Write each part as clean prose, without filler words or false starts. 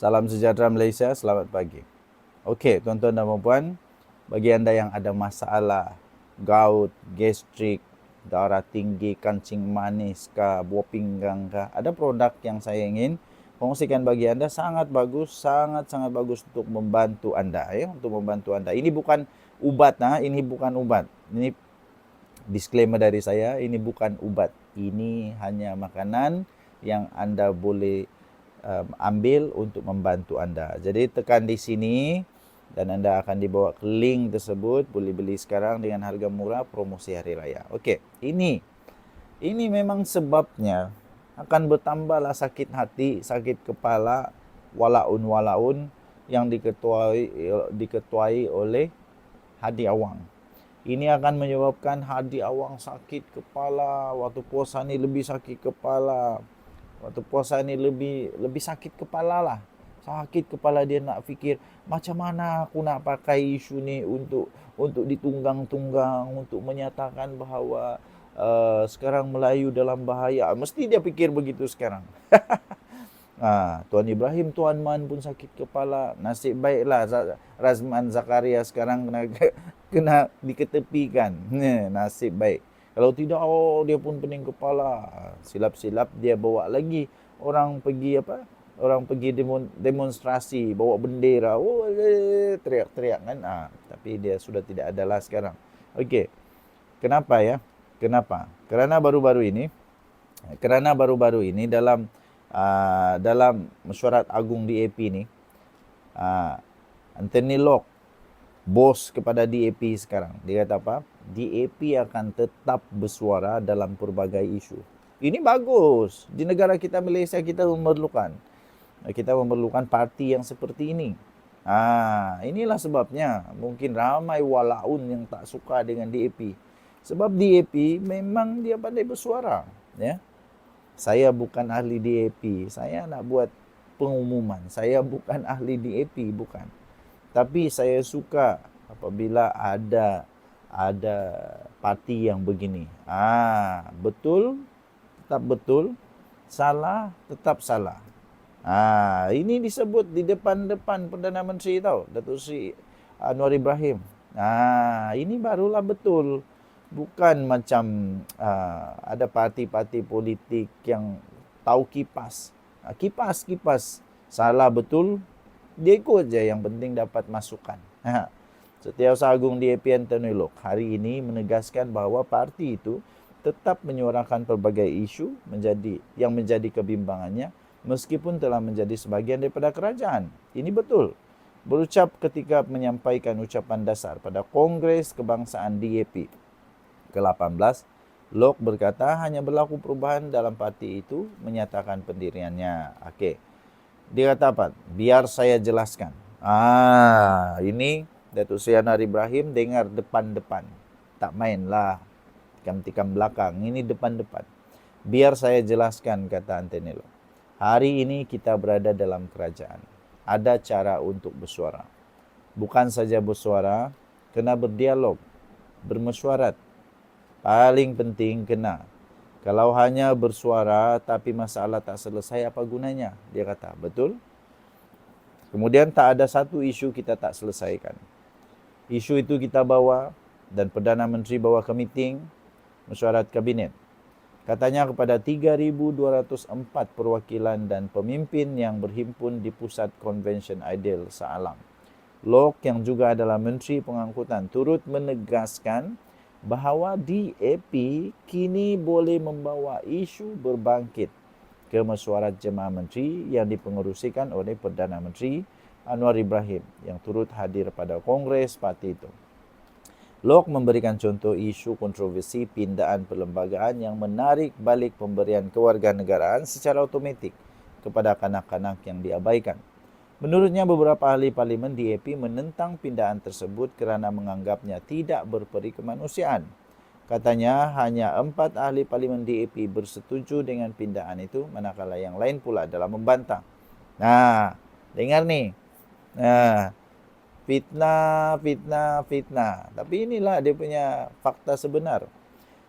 Salam sejahtera Malaysia, selamat pagi. Okey, tuan-tuan dan puan-puan, bagi anda yang ada masalah gout, gastrik, darah tinggi, kancing manis kah, buah pinggang kah, ada produk yang saya ingin kongsikan bagi anda sangat bagus, sangat-sangat bagus untuk membantu anda ya, untuk membantu anda. Ini bukan ubat ini bukan ubat. Ini disclaimer dari saya, ini bukan ubat. Ini hanya makanan yang anda boleh ambil untuk membantu anda. Jadi tekan di sini dan anda akan dibawa ke link tersebut. Boleh beli sekarang dengan harga murah, promosi hari raya. Okey, ini memang sebabnya akan bertambahlah sakit hati, sakit kepala, walaun yang diketuai oleh hadi awang. Ini akan menyebabkan hadi awang sakit kepala. Waktu puasa ni lebih sakit kepala. Waktu puasa ni lebih sakit kepala lah. Sakit kepala, dia nak fikir macam mana aku nak pakai isu ni untuk ditunggang-tunggang, untuk menyatakan bahawa sekarang Melayu dalam bahaya. Mesti dia fikir begitu sekarang. Tuan Ibrahim Tuan Man pun sakit kepala. Nasib baiklah Razman Zakaria sekarang kena diketepikan. Nasib baik. Kalau tidak, dia pun pening kepala. Silap-silap dia bawa lagi orang pergi Orang pergi demonstrasi, bawa bendera. Teriak-teriak kan. Tapi dia sudah tidak ada lah sekarang. Okey. Kenapa ya? Kenapa? Kerana baru-baru ini dalam mesyuarat agung DAP ni, Anthony Locke, bos kepada DAP sekarang, dia kata apa? DAP akan tetap bersuara dalam pelbagai isu. Ini bagus. Di negara kita Malaysia, kita memerlukan parti yang seperti ini. Inilah sebabnya mungkin ramai walaun yang tak suka dengan DAP. Sebab DAP memang dia pandai bersuara, ya. Saya bukan ahli DAP. Saya nak buat pengumuman. Saya bukan ahli DAP, bukan. Tapi saya suka apabila ada parti yang begini. Betul, tetap betul. Salah, tetap salah. Ini disebut di depan Perdana Menteri tahu, Datuk Seri Anwar Ibrahim. Ini barulah betul. Bukan macam ada parti-parti politik yang tahu kipas. Kipas. Salah betul, dia ikut je, yang penting dapat masukan. Setiausaha Agung DAP Anthony Locke hari ini menegaskan bahawa parti itu tetap menyuarakan pelbagai isu yang menjadi kebimbangannya meskipun telah menjadi sebahagian daripada kerajaan. Ini betul. Berucap ketika menyampaikan ucapan dasar pada Kongres Kebangsaan DAP ke-18, Locke berkata hanya berlaku perubahan dalam parti itu menyatakan pendiriannya. Okey. Dia kata apa? Biar saya jelaskan. Ini Datuk Seri Anwar Ibrahim dengar depan-depan. Tak mainlah tikam-tikam belakang. Ini depan-depan. Biar saya jelaskan, kata Anthony Locke. Hari ini kita berada dalam kerajaan. Ada cara untuk bersuara. Bukan saja bersuara, kena berdialog, bermesyuarat. Paling penting kena. Kalau hanya bersuara tapi masalah tak selesai, apa gunanya? Dia kata, betul? Kemudian tak ada satu isu kita tak selesaikan. Isu itu kita bawa dan Perdana Menteri bawa ke meeting mesyuarat kabinet. Katanya kepada 3,204 perwakilan dan pemimpin yang berhimpun di Pusat Convention Ideal Shah Alam. Locke yang juga adalah Menteri Pengangkutan turut menegaskan bahawa DAP kini boleh membawa isu berbangkit ke mesyuarat Jemaah Menteri yang dipengerusikan oleh Perdana Menteri Anwar Ibrahim yang turut hadir pada Kongres parti itu. Locke memberikan contoh isu kontroversi pindaan perlembagaan yang menarik balik pemberian kewarganegaraan secara automatik kepada kanak-kanak yang diabaikan. Menurutnya, beberapa ahli parlimen DAP menentang pindaan tersebut kerana menganggapnya tidak berperi kemanusiaan. Katanya hanya 4 ahli parlimen DAP bersetuju dengan pindaan itu, manakala yang lain pula adalah membantah. Dengar ni. Fitnah. Tapi inilah dia punya fakta sebenar.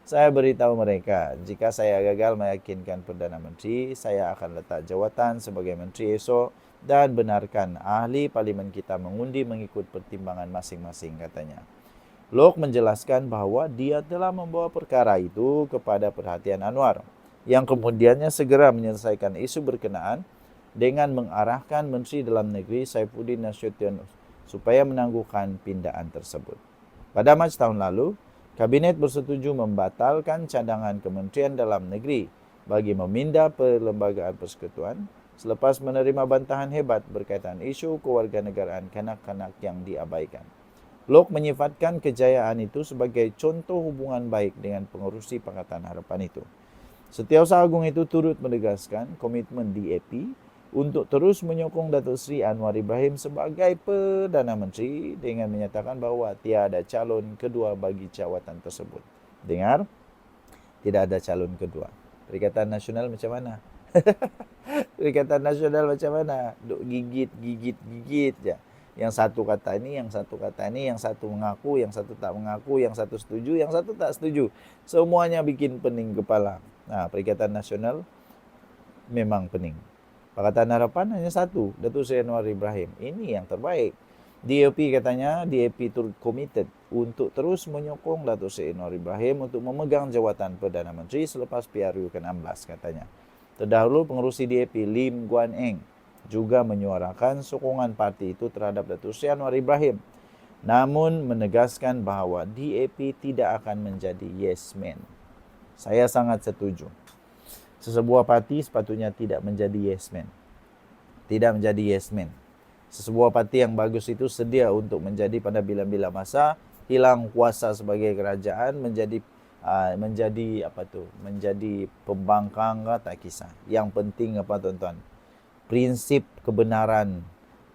Saya beritahu mereka, jika saya gagal meyakinkan Perdana Menteri, saya akan letak jawatan sebagai Menteri esok dan benarkan ahli parlimen kita mengundi mengikut pertimbangan masing-masing, katanya. Locke menjelaskan bahwa dia telah membawa perkara itu kepada perhatian Anwar, yang kemudiannya segera menyelesaikan isu berkenaan dengan mengarahkan Menteri Dalam Negeri Saifuddin Nasution supaya menangguhkan pindaan tersebut. Pada Mac tahun lalu, Kabinet bersetuju membatalkan cadangan Kementerian Dalam Negeri bagi memindah Perlembagaan Persekutuan selepas menerima bantahan hebat berkaitan isu kewarganegaraan kanak-kanak yang diabaikan. Locke menyifatkan kejayaan itu sebagai contoh hubungan baik dengan pengerusi Pakatan Harapan itu. Setiausaha Agung itu turut menegaskan komitmen DAP untuk terus menyokong Datuk Seri Anwar Ibrahim sebagai Perdana Menteri dengan menyatakan bahawa tiada calon kedua bagi jawatan tersebut. Dengar? Tidak ada calon kedua. Perikatan Nasional macam mana? Perikatan Nasional macam mana? Duk gigit je. Yang satu kata ini, yang satu kata ini, yang satu mengaku, yang satu tak mengaku, yang satu setuju, yang satu tak setuju. Semuanya bikin pening kepala. Nah, Perikatan Nasional memang pening. Pakatan Harapan hanya satu, Datuk Seri Anwar Ibrahim. Ini yang terbaik. DAP katanya, DAP turut committed untuk terus menyokong Datuk Seri Anwar Ibrahim untuk memegang jawatan Perdana Menteri selepas PRU ke-16, katanya. Terdahulu pengerusi DAP Lim Guan Eng juga menyuarakan sokongan parti itu terhadap Datuk Seri Anwar Ibrahim, namun menegaskan bahawa DAP tidak akan menjadi yes man. Saya sangat setuju. Sesebuah parti sepatutnya tidak menjadi yes man. Tidak menjadi yes man. Sesebuah parti yang bagus itu sedia untuk menjadi pada bila-bila masa hilang kuasa sebagai kerajaan, menjadi pembangkang, tak kisah. Yang penting apa, tuan-tuan? Prinsip kebenaran,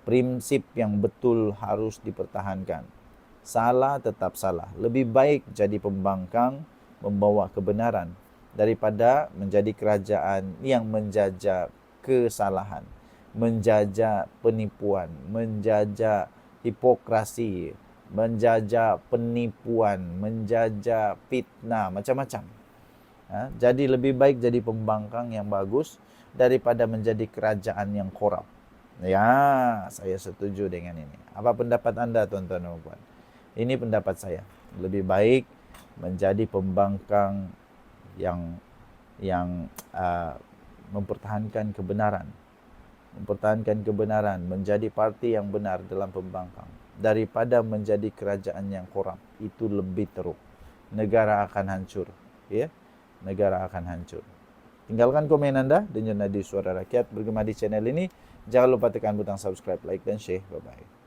prinsip yang betul harus dipertahankan. Salah tetap salah. Lebih baik jadi pembangkang membawa kebenaran daripada menjadi kerajaan yang menjajah kesalahan, menjajah penipuan, menjajah hipokrasi, menjajah penipuan, menjajah fitnah, macam-macam. Jadi lebih baik jadi pembangkang yang bagus daripada menjadi kerajaan yang korup. Ya, saya setuju dengan ini. Apa pendapat anda, tuan-tuan dan puan? Ini pendapat saya. Lebih baik menjadi pembangkang yang mempertahankan kebenaran, menjadi parti yang benar dalam pembangkang daripada menjadi kerajaan yang korup. Itu lebih teruk. Negara akan hancur, ya. Negara akan hancur. Tinggalkan komen anda dan Nadi Suara Rakyat bergema di channel ini. Jangan lupa tekan butang subscribe, like dan share. Bye bye.